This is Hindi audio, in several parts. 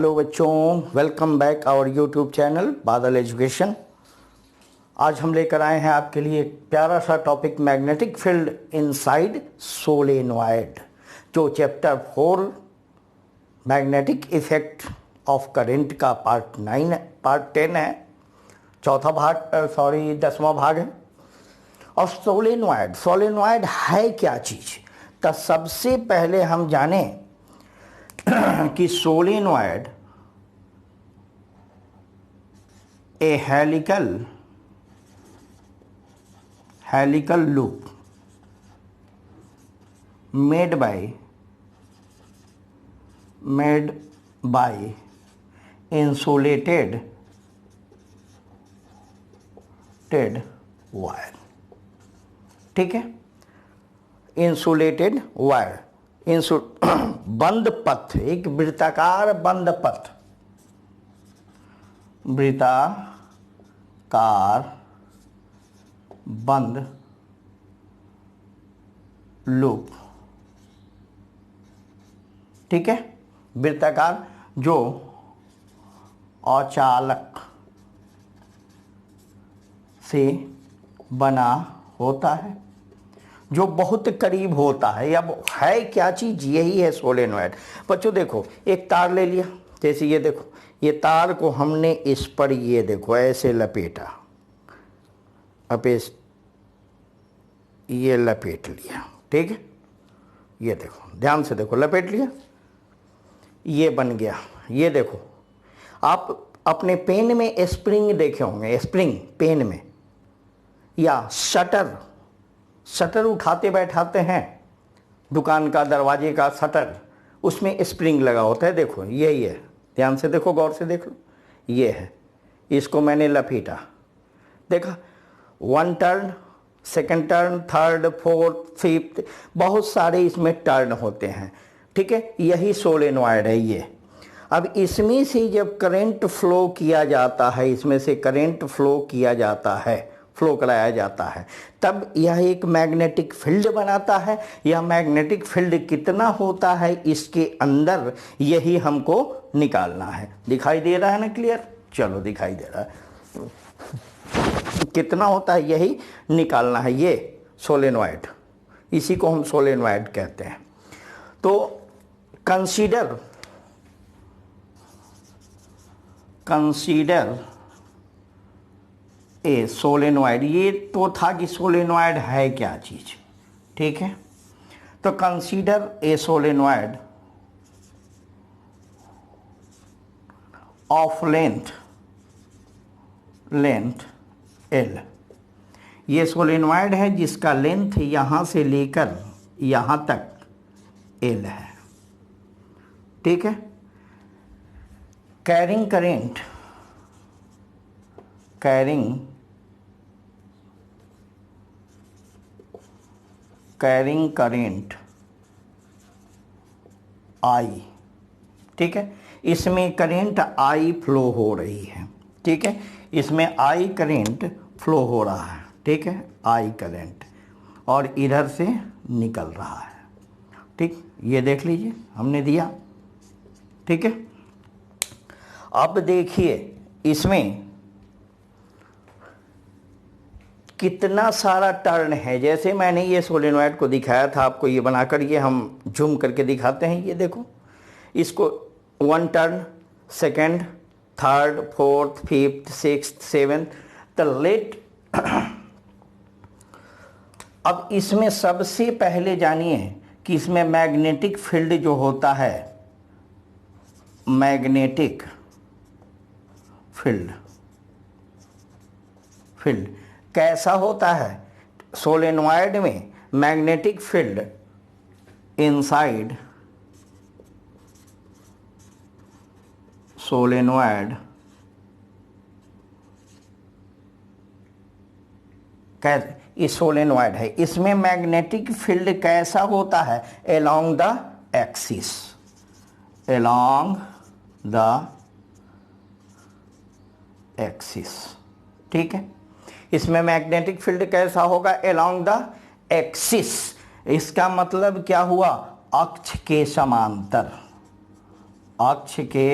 हेलो बच्चों, welcome back our YouTube channel Badal education. आज हम लेकर आए हैं आपके लिए एक प्यारा सा topic, magnetic field inside solenoid, जो chapter 4 magnetic effect of current का पार्ट 10 है, चौथा भाग, 10वां भाग है। और सोलेनॉइड है क्या चीज़? तो सबसे पहले हम जाने कि solenoid A helical loop made by insulated wire. ठीक है, इंसुलेटेड वायर, बंद पथ, एक वृत्ताकार बंद पथ, वृत्ताकार बंद लूप। ठीक है, वृत्ताकार जो अचालक से बना होता है, जो बहुत करीब होता है। अब है क्या चीज़? यही है सोलेनॉइड। बच्चों देखो, एक तार ले लिया, जैसे ये देखो, ये तार को हमने इस पर, ये देखो ऐसे लपेटा, अब ये लपेट लिया। ठीक है, ये देखो, ध्यान से देखो, लपेट लिया, ये बन गया। ये देखो, आप अपने पेन में स्प्रिंग देखे होंगे, स्प्रिंग पेन में, या शटर उठाते बैठाते हैं, दुकान का, दरवाजे का शटर, उसमें स्प्रिंग लगा होता है। देखो यही है, ध्यान से देखो, गौर से देख लो, ये है। इसको मैंने लपेटा, देखा, 1 turn, 2nd turn, 3rd, 4th, 5th, बहुत सारे इसमें टर्न होते हैं। ठीक है, यही सोलेनॉइड है ये। अब इसमें से जब करंट फ्लो किया जाता है, इसमें से करंट फ्लो किया जाता है, फ्लो कराया जाता है, तब यह एक मैग्नेटिक फील्ड बनाता है। यह मैग्नेटिक फील्ड कितना होता है इसके अंदर, यही हमको निकालना है। दिखाई दे रहा है ना क्लियर? चलो, दिखाई दे रहा है, कितना होता है यही निकालना है। ये सोलेनॉइड, इसी को हम सोलेनॉइड कहते हैं। तो कंसीडर ए सोलेनॉइड। ये तो था कि सोलेनॉइड है क्या चीज। ठीक है, तो consider a solenoid of length L। ये सोलेनॉइड है जिसका लेंथ यहां से लेकर यहां तक L है। ठीक है, कैरिंग करेंट I। ठीक है, इसमें करेंट I फ्लो हो रही है। ठीक है, इसमें I करेंट फ्लो हो रहा है। ठीक है, I करेंट, और इधर से निकल रहा है। ठीक, ये देख लीजिए, हमने दिया। ठीक है, अब देखिए इसमें कितना सारा टर्न है। जैसे मैंने ये सोलेनॉइड को दिखाया था आपको, ये बनाकर, ये हम जूम करके दिखाते हैं। ये देखो, इसको 1 turn, 2nd, 3rd, 4th, 5th, 6th, 7th, तो लेट। अब इसमें सबसे पहले जानिए कि इसमें मैग्नेटिक फील्ड जो होता है, मैग्नेटिक फील्ड कैसा होता है? सोलेनॉइड में मैग्नेटिक फील्ड इनसाइड सोलेनॉइड ये सोलेनॉइड है, इसमें मैग्नेटिक फील्ड कैसा होता है? Along the axis. ठीक है, इसमें मैग्नेटिक फील्ड कैसा होगा? Along the axis. इसका मतलब क्या हुआ? अक्ष के समांतर, अक्ष के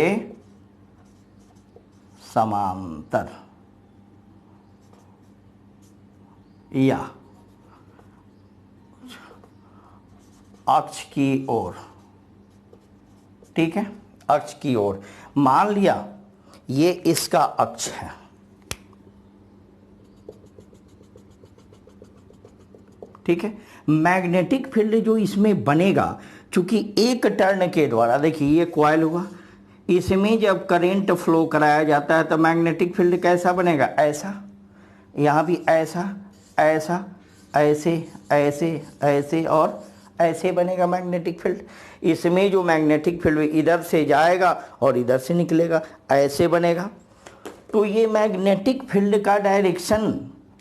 समांतर या अक्ष की ओर, ठीक है, अक्ष की ओर। मान लिया ये इसका अक्ष है, ठीक है। मैग्नेटिक फील्ड जो इसमें बनेगा, चूंकि एक टर्न के द्वारा, देखिए ये कॉइल हुआ, इसमें जब करंट फ्लो कराया जाता है तो मैग्नेटिक फील्ड कैसा बनेगा, ऐसा, यहाँ भी ऐसा, ऐसा, ऐसे, ऐसे, ऐसे और ऐसे बनेगा मैग्नेटिक फील्ड। इसमें जो मैग्नेटिक फील्ड इधर से जाएगा और इधर से निकलेगा, ऐसे बनेगा। तो ये मैग्नेटिक फील्ड का डायरेक्शन,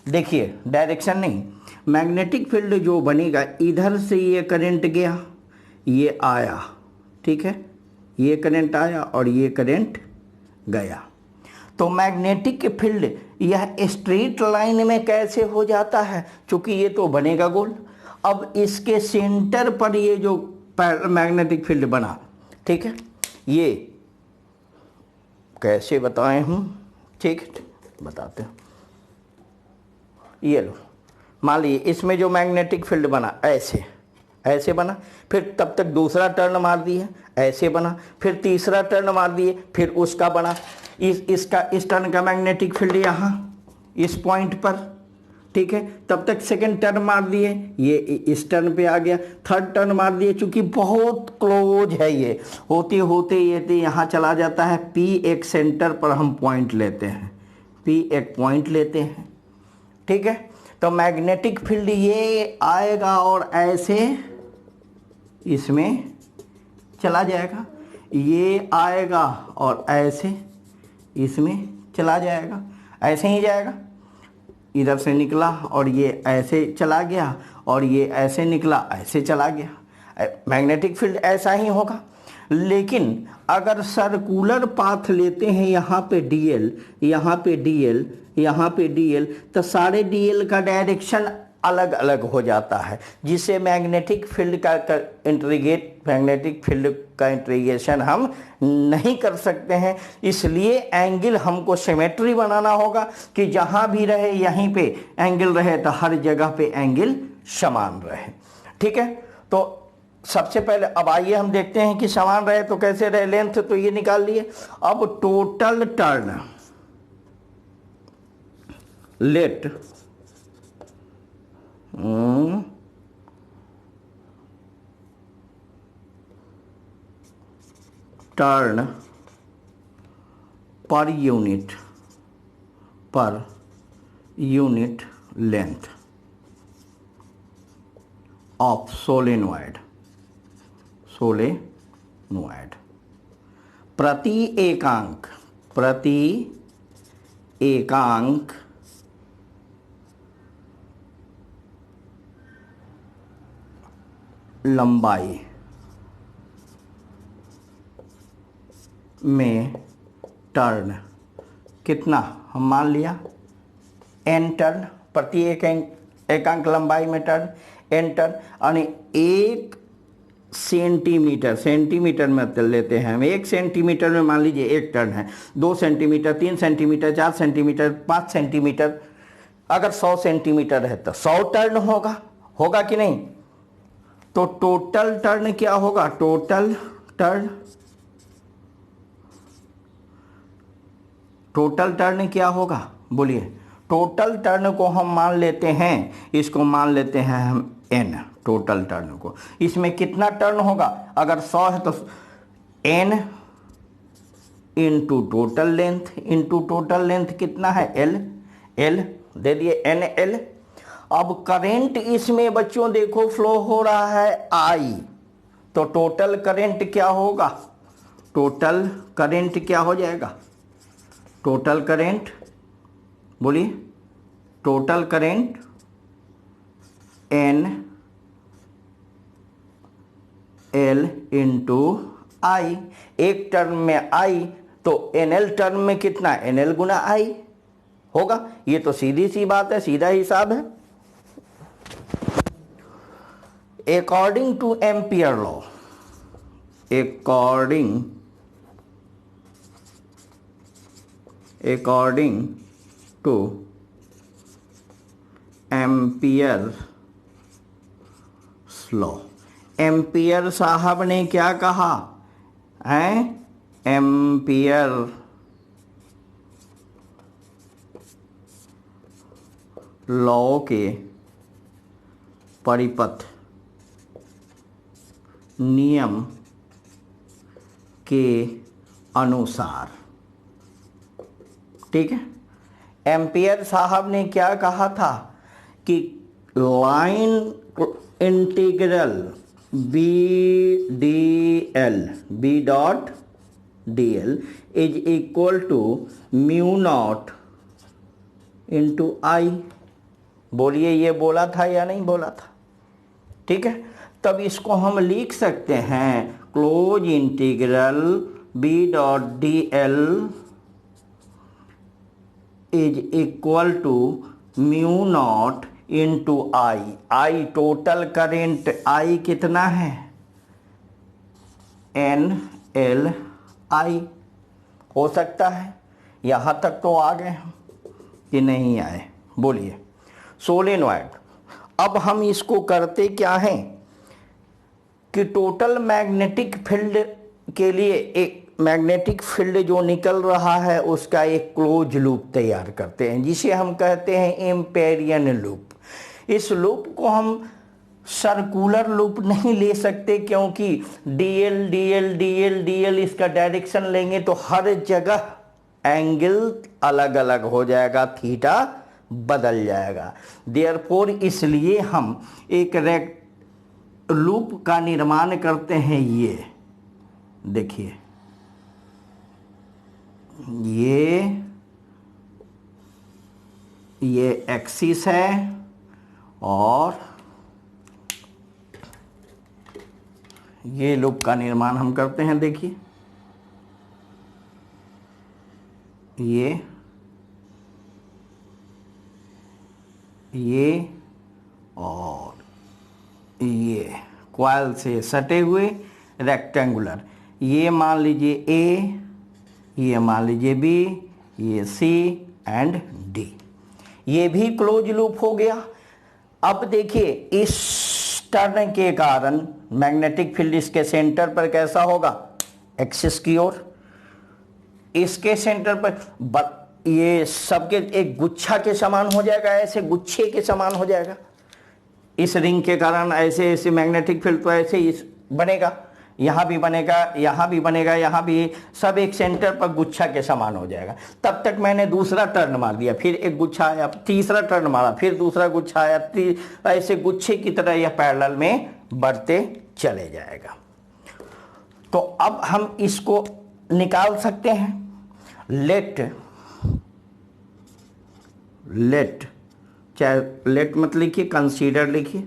देखिए डायरेक्शन नहीं, मैग्नेटिक फील्ड जो बनेगा, इधर से ये करंट गया, ये आया, ठीक है, ये करंट आया और ये करंट गया। तो मैग्नेटिक फील्ड यह स्ट्रेट लाइन में कैसे हो जाता है, क्योंकि ये तो बनेगा गोल। अब इसके सेंटर पर ये जो मैग्नेटिक फील्ड बना, ठीक है, ये कैसे बताएं हम, ठीक है बताते हैं। ये लो, मान लीजिए इसमें जो मैग्नेटिक फील्ड बना, ऐसे ऐसे बना, फिर तब तक दूसरा टर्न मार दिए, ऐसे बना, फिर तीसरा टर्न मार दिए, फिर उसका बना, इस टर्न का मैग्नेटिक फील्ड यहाँ इस पॉइंट पर, ठीक है, तब तक सेकंड टर्न मार दिए, ये इस टर्न पे आ गया, थर्ड टर्न मार दिए, चूंकि बहुत क्लोज है ये, होते होते ये यहाँ चला जाता है। पी एक सेंटर पर हम पॉइंट लेते हैं, पी एक पॉइंट लेते हैं, ठीक है। तो मैग्नेटिक फील्ड ये आएगा और ऐसे इसमें चला जाएगा, ये आएगा और ऐसे इसमें चला जाएगा, ऐसे ही जाएगा, इधर से निकला और ये ऐसे चला गया और ये ऐसे निकला, ऐसे चला गया। मैग्नेटिक फील्ड ऐसा ही होगा। लेकिन अगर सर्कुलर पाथ लेते हैं, यहाँ पे डीएल, यहाँ पे डीएल, यहाँ पे डीएल, तो सारे डीएल का डायरेक्शन अलग अलग हो जाता है, जिससे मैग्नेटिक फील्ड का इंटीग्रेशन हम नहीं कर सकते हैं। इसलिए एंगल हमको सिमेट्री बनाना होगा कि जहाँ भी रहे यहीं पे एंगल रहे, तो हर जगह पे एंगल समान रहे, ठीक है। तो सबसे पहले अब आइए हम देखते हैं कि समान रहे तो कैसे रहे। लेंथ तो ये निकाल लिए। अब टोटल टर्न, लेट टर्न पर यूनिट लेंथ ऑफ सोलेनॉइड प्रति एकांक लंबाई में टर्न कितना, हम मान लिया n टर्न, प्रति एकांक लंबाई में टर्न n टर्न, यानी 1 सेंटीमीटर, सेंटीमीटर में लेते हैं हम, 1 सेंटीमीटर में मान लीजिए 1 टर्न है, 2 सेंटीमीटर, 3 सेंटीमीटर, 4 सेंटीमीटर, 5 सेंटीमीटर, अगर 100 सेंटीमीटर है तो 100 टर्न होगा कि नहीं। तो टोटल टर्न क्या होगा, टोटल टर्न क्या होगा, बोलिए। टोटल टर्न को हम मान लेते हैं, इसको मान लेते हैं हम n, टोटल टर्न को। इसमें कितना टर्न होगा, अगर 100 है तो n इंटू टोटल लेंथ कितना है, l दे दिए nl। अब करंट इसमें बच्चों देखो फ्लो हो रहा है I, तो टोटल करंट क्या होगा, टोटल करंट क्या हो जाएगा, टोटल करंट, बोलिए, total current n l into I, एक टर्म में I, तो nl टर्म में कितना, nl गुना I होगा। ये तो सीधी सी बात है, सीधा हिसाब है। According to Ampere law, according to Ampere's law. Ampere साहब ने क्या कहा है? एम्पियर लॉ के परिपथ नियम के अनुसार, ठीक है। एम्पियर साहब ने क्या कहा था कि line integral B dot D L is equal to mu naught into I. बोलिए, ये बोला था या नहीं बोला था? ठीक है, तब इसको हम लिख सकते हैं close integral B dot D L is equal to mu naught into I. I total current, I कितना है? N L I. हो सकता है यहाँ तक तो आ गए हम कि नहीं आए? बोलिए। सोलेनॉइड, अब हम इसको करते क्या हैं कि टोटल मैग्नेटिक फील्ड के लिए एक मैग्नेटिक फील्ड जो निकल रहा है उसका एक क्लोज लूप तैयार करते हैं, जिसे हम कहते हैं एम्पेरियन लूप। इस लूप को हम सर्कुलर लूप नहीं ले सकते, क्योंकि डीएल डीएल डीएल डीएल इसका डायरेक्शन लेंगे तो हर जगह एंगल अलग अलग हो जाएगा, थीटा बदल जाएगा। देयरफॉर इसलिए हम एक लूप का निर्माण करते हैं। ये देखिए, ये एक्सिस है और ये लूप का निर्माण हम करते हैं। देखिए, ये और ये कॉइल से सटे हुए रेक्टेंगुलर, ये मान लीजिए ए, ये मान लीजिए बी, ये सी एंड डी। ये भी क्लोज लूप हो गया। अब देखिए, इस टर्न के कारण मैग्नेटिक फील्ड इसके सेंटर पर कैसा होगा? एक्सिस की ओर। इसके सेंटर पर ये सबके एक गुच्छा के समान हो जाएगा, ऐसे गुच्छे के समान हो जाएगा। इस रिंग के कारण ऐसे ऐसे मैग्नेटिक फील्ड तो ऐसे ही बनेगा, यहाँ भी बनेगा, यहाँ भी बनेगा, यहाँ भी, सब एक सेंटर पर गुच्छा के समान हो जाएगा। तब तक मैंने दूसरा टर्न मार दिया, फिर एक गुच्छा आया, तीसरा टर्न मारा, फिर दूसरा गुच्छा आया, ऐसे गुच्छे की तरह यह पैरेलल में बढ़ते चले जाएगा। तो अब हम इसको निकाल सकते हैं। चाहे लेट मत लिखिए, कंसीडर लिखिए।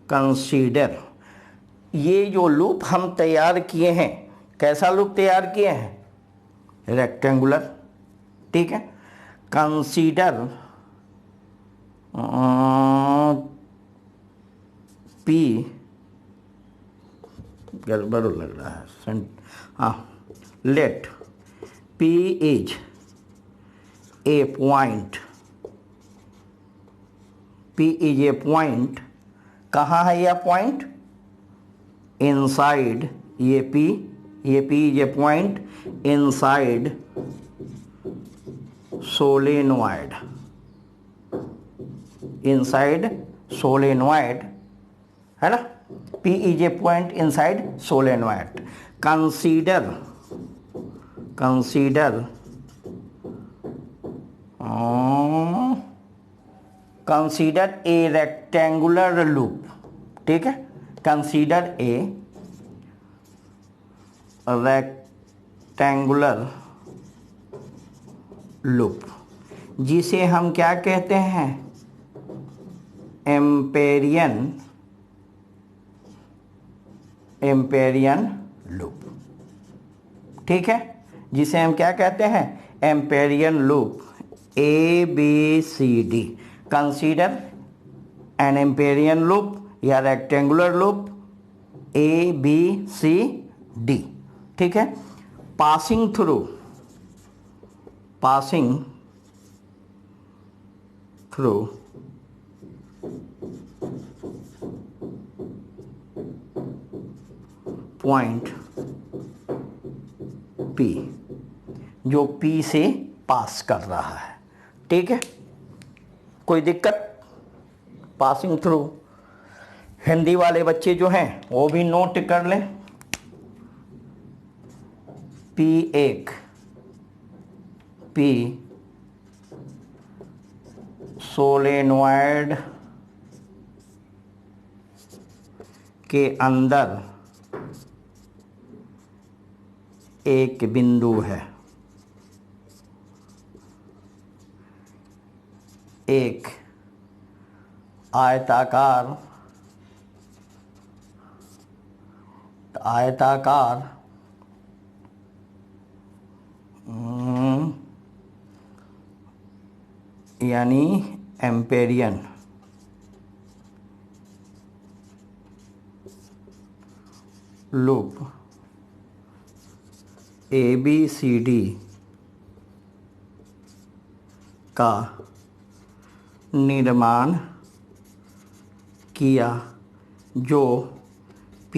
कंसीडर, ये जो लूप हम तैयार किए हैं, कैसा लूप तैयार किए हैं? रेक्टेंगुलर, ठीक है। कंसीडर पी, गड़बड़ लग रहा है, हाँ, late P is a point, P is a point, कहाँ है यह पॉइंट? इनसाइड, ये P is a point inside solenoid, inside solenoid, है ना? P is a point inside solenoid. Consider a rectangular loop, ठीक है। कंसीडर ए रेक्टेंगुलर लूप, जिसे हम क्या कहते हैं? एम्पेरियन लूप, ठीक है, जिसे हम क्या कहते हैं? Amperian loop. A B C D, consider an Amperian loop या rectangular loop, A B C D, ठीक है। पासिंग थ्रू पॉइंट P, जो P से पास कर रहा है, ठीक है। कोई दिक्कत? पासिंग थ्रू, हिंदी वाले बच्चे जो हैं वो भी नोट कर लें। P1 P सोलेनॉइड के अंदर एक बिंदु है, एक आयताकार यानी एम्पेरियन लूप ABCD का निर्माण किया, जो P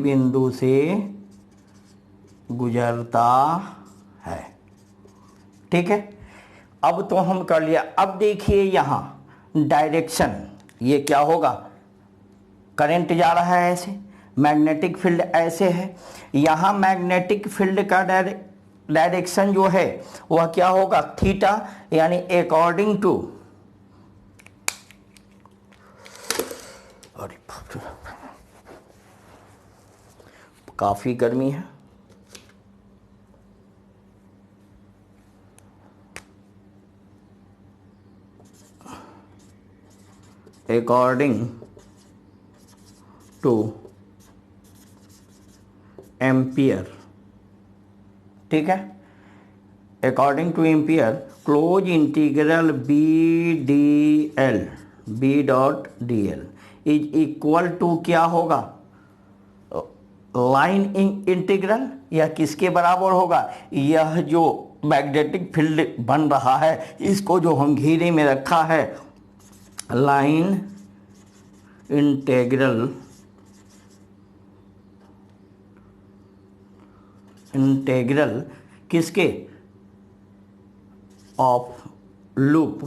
बिंदु से गुजरता है, ठीक है। अब तो हम कर लिया। अब देखिए यहाँ डायरेक्शन, ये क्या होगा, करंट जा रहा है ऐसे, मैग्नेटिक फील्ड ऐसे है, यहाँ मैग्नेटिक फील्ड का डायरेक्शन जो है वह क्या होगा, थीटा, यानी अकॉर्डिंग टू, अरे काफी गर्मी है, अकॉर्डिंग टू एम्पियर, ठीक है। According to Ampere, close integral B dot D L is equal to क्या होगा, लाइन इंटीग्रल, या किसके बराबर होगा, यह जो मैग्नेटिक फील्ड बन रहा है इसको जो हम घेरे में रखा है, लाइन इंटीग्रल किसके, ऑफ लूप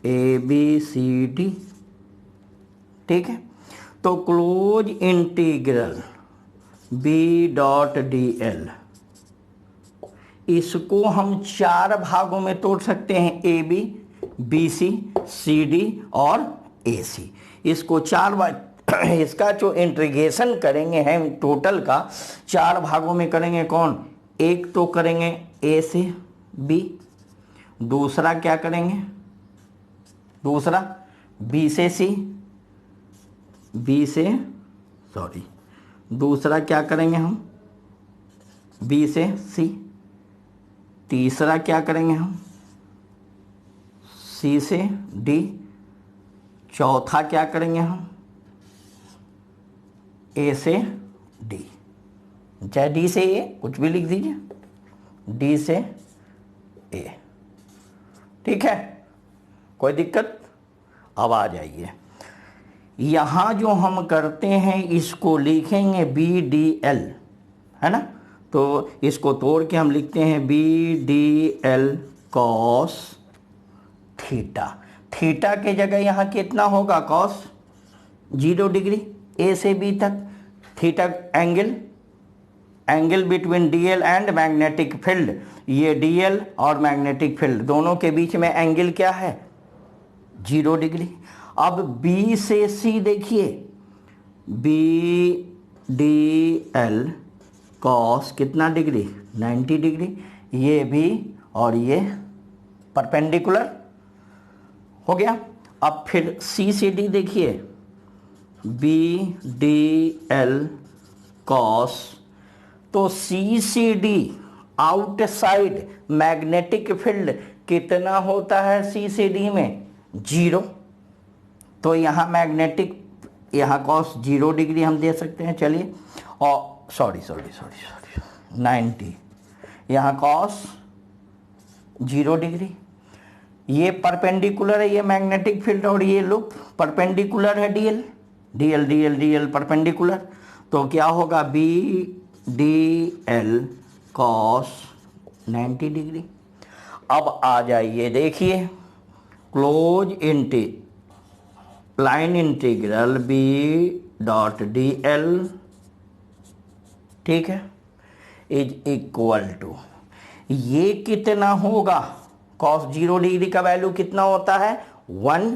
ABCD, ठीक है। तो close integral B dot D L, इसको हम चार भागों में तोड़ सकते हैं, AB BC CD और AC। इसको चार बार, इसका जो इंटीग्रेशन करेंगे हम टोटल का चार भागों में करेंगे। कौन, एक तो करेंगे A से B, दूसरा क्या करेंगे, दूसरा B से C, दूसरा क्या करेंगे हम B से C, तीसरा क्या करेंगे हम C से D, चौथा क्या करेंगे हम A से D, चाहे D से A कुछ भी लिख दीजिए, D से A, ठीक है। कोई दिक्कत? अब आ जाइए, यहाँ जो हम करते हैं इसको लिखेंगे BDL, है ना। तो इसको तोड़ के हम लिखते हैं BDL cos थीटा। थीटा के जगह यहाँ कितना होगा, cos 0 डिग्री A से B तक, theta angle between DL and magnetic field, ये DL और मैग्नेटिक फील्ड दोनों के बीच में एंगल क्या है, 0 डिग्री। अब B से C देखिए, BDL cos कितना डिग्री, 90 डिग्री, ये भी और ये परपेंडिकुलर हो गया। अब फिर C से D देखिए, BDL cos, तो C से D आउटसाइड मैग्नेटिक फील्ड कितना होता है C से D में, 0। तो यहाँ मैग्नेटिक यहाँ कॉस 0 डिग्री हम दे सकते हैं, चलिए, और सॉरी 90, यहाँ कॉस 0 डिग्री। ये परपेंडिकुलर है, ये मैग्नेटिक फील्ड, और ये लूप परपेंडिकुलर है, DL DL DL DL perpendicular, तो क्या होगा B D L cos 90 degree. अब आ जाइए, देखिए close line integral B dot D L, ठीक है, इज इक्वल टू, ये कितना होगा, कॉस 0 डिग्री का वैल्यू कितना होता है 1,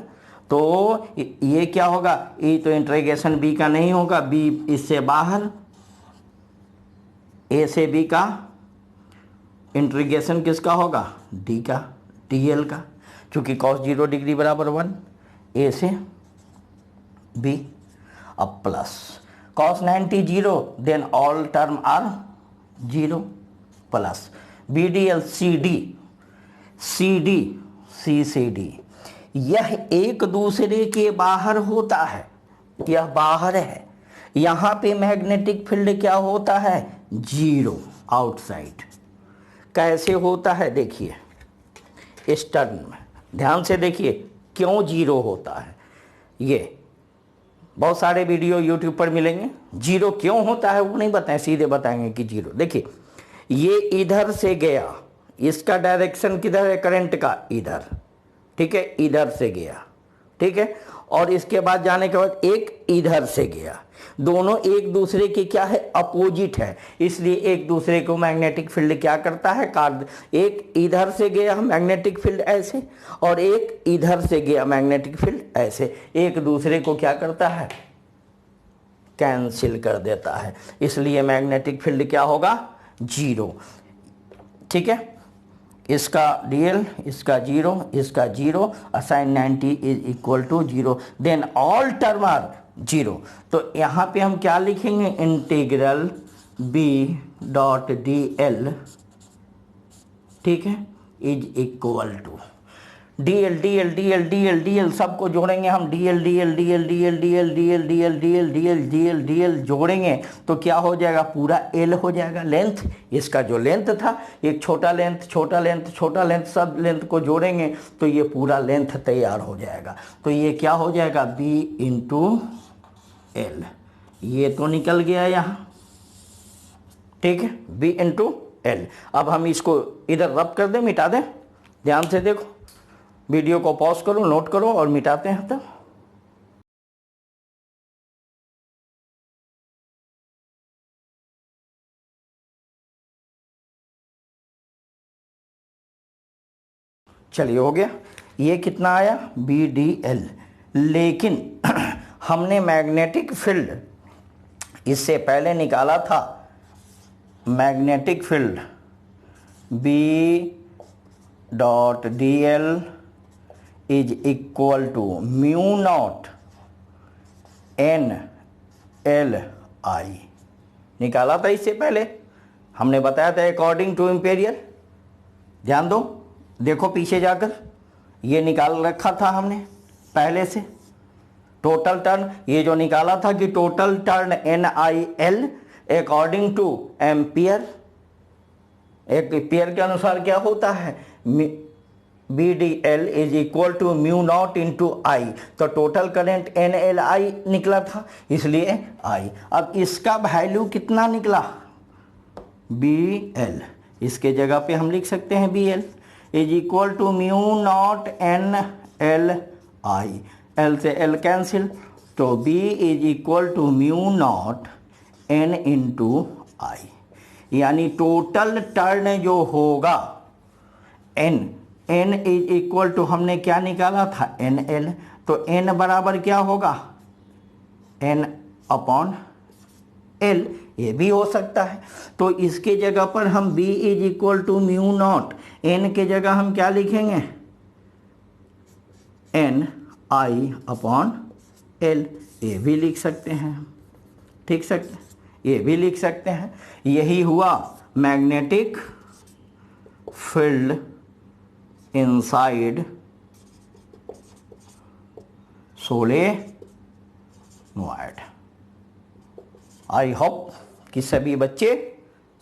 तो ये क्या होगा, ये तो इंटीग्रेशन बी का नहीं होगा, बी इससे बाहर, ए से बी का इंटीग्रेशन किसका होगा, डी का, डीएल का, चूंकि कॉस 0 डिग्री बराबर 1, ए से बी, अब plus cos 90 0, then all term are 0, plus B D L C D, C D, C C D, यह एक दूसरे के बाहर होता है, यह बाहर है, यहाँ पे मैग्नेटिक फील्ड क्या होता है 0, आउटसाइड। कैसे होता है देखिए, इस टर्म में ध्यान से देखिए क्यों 0 होता है, ये बहुत सारे वीडियो YouTube पर मिलेंगे, 0 क्यों होता है वो नहीं बताएं, सीधे बताएंगे कि 0। देखिए ये इधर से गया, इसका डायरेक्शन किधर है करंट का, इधर, ठीक है, इधर से गया, ठीक है, और इसके बाद जाने के बाद एक इधर से गया, दोनों एक दूसरे के क्या है, अपोजिट है, इसलिए एक दूसरे को मैग्नेटिक फील्ड क्या करता है, काट, एक इधर से गया मैग्नेटिक फील्ड ऐसे, और एक इधर से गया मैग्नेटिक फील्ड ऐसे, एक दूसरे को क्या करता है, कैंसिल कर देता है, इसलिए मैग्नेटिक फील्ड क्या होगा 0, ठीक है, इसका डीएल, इसका 0, इसका 0, assign 90 is equal to 0, then all term are 0, तो यहाँ पे हम क्या लिखेंगे, integral B dot D L, ठीक है, is equal to DL DL DL DL DL, सबको जोड़ेंगे हम, DL DL DL DL DL DL DL DL DL DL DL जोड़ेंगे तो क्या हो जाएगा, पूरा एल हो जाएगा लेंथ, इसका जो लेंथ था, एक छोटा लेंथ छोटा लेंथ छोटा लेंथ, सब लेंथ को जोड़ेंगे तो ये पूरा लेंथ तैयार हो जाएगा, तो ये क्या हो जाएगा बी इंटू एल, ये तो निकल गया यहाँ, ठीक है, बी इंटू एल। अब हम इसको इधर रब कर दें, मिटा दें, ध्यान से देखो, वीडियो को पॉज करो, नोट करो और मिटाते हैं। तो चलिए हो गया, ये कितना आया बी डी एल, लेकिन हमने मैग्नेटिक फील्ड इससे पहले निकाला था, magnetic field B dot D L is equal to mu naught N L I, निकाला था इससे पहले, हमने बताया था अकॉर्डिंग टू एम्पेरियर, ध्यान दो, देखो पीछे जाकर, ये निकाल रखा था हमने पहले से, टोटल टर्न, ये जो निकाला था कि total turn N I L according to ampere, एक एम्पियर के अनुसार क्या होता है, B D L is equal to mu naught into I, तो total current N L I निकला था, इसलिए आई। अब इसका वैल्यू कितना निकला बी एल, इसके जगह पे हम लिख सकते हैं B L is equal to mu naught N L I, L से एल कैंसिल, तो B is equal to mu naught N into I, यानी टोटल टर्न जो होगा N, N is equal to हमने क्या निकाला था एन एल, तो एन बराबर क्या होगा एन अपॉन एल, ये भी हो सकता है, तो इसके जगह पर हम b is equal to mu naught, N के जगह हम क्या लिखेंगे एन आई अपॉन एल, ये भी लिख सकते हैं, ठीक सकते, ये भी लिख सकते हैं, यही हुआ magnetic field inside solenoid. I hope कि सभी बच्चे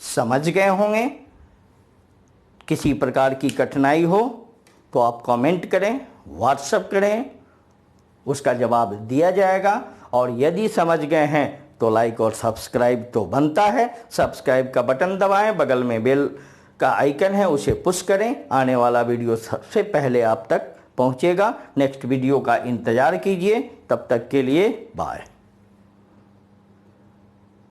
समझ गए होंगे। किसी प्रकार की कठिनाई हो तो आप कमेंट करें, व्हाट्सएप करें, उसका जवाब दिया जाएगा। और यदि समझ गए हैं तो लाइक और सब्सक्राइब तो बनता है। सब्सक्राइब का बटन दबाएं, बगल में बेल का आइकन है उसे पुश करें। आने वाला वीडियो सबसे पहले आप तक पहुंचेगा। नेक्स्ट वीडियो का इंतज़ार कीजिए। तब तक के लिए बाय।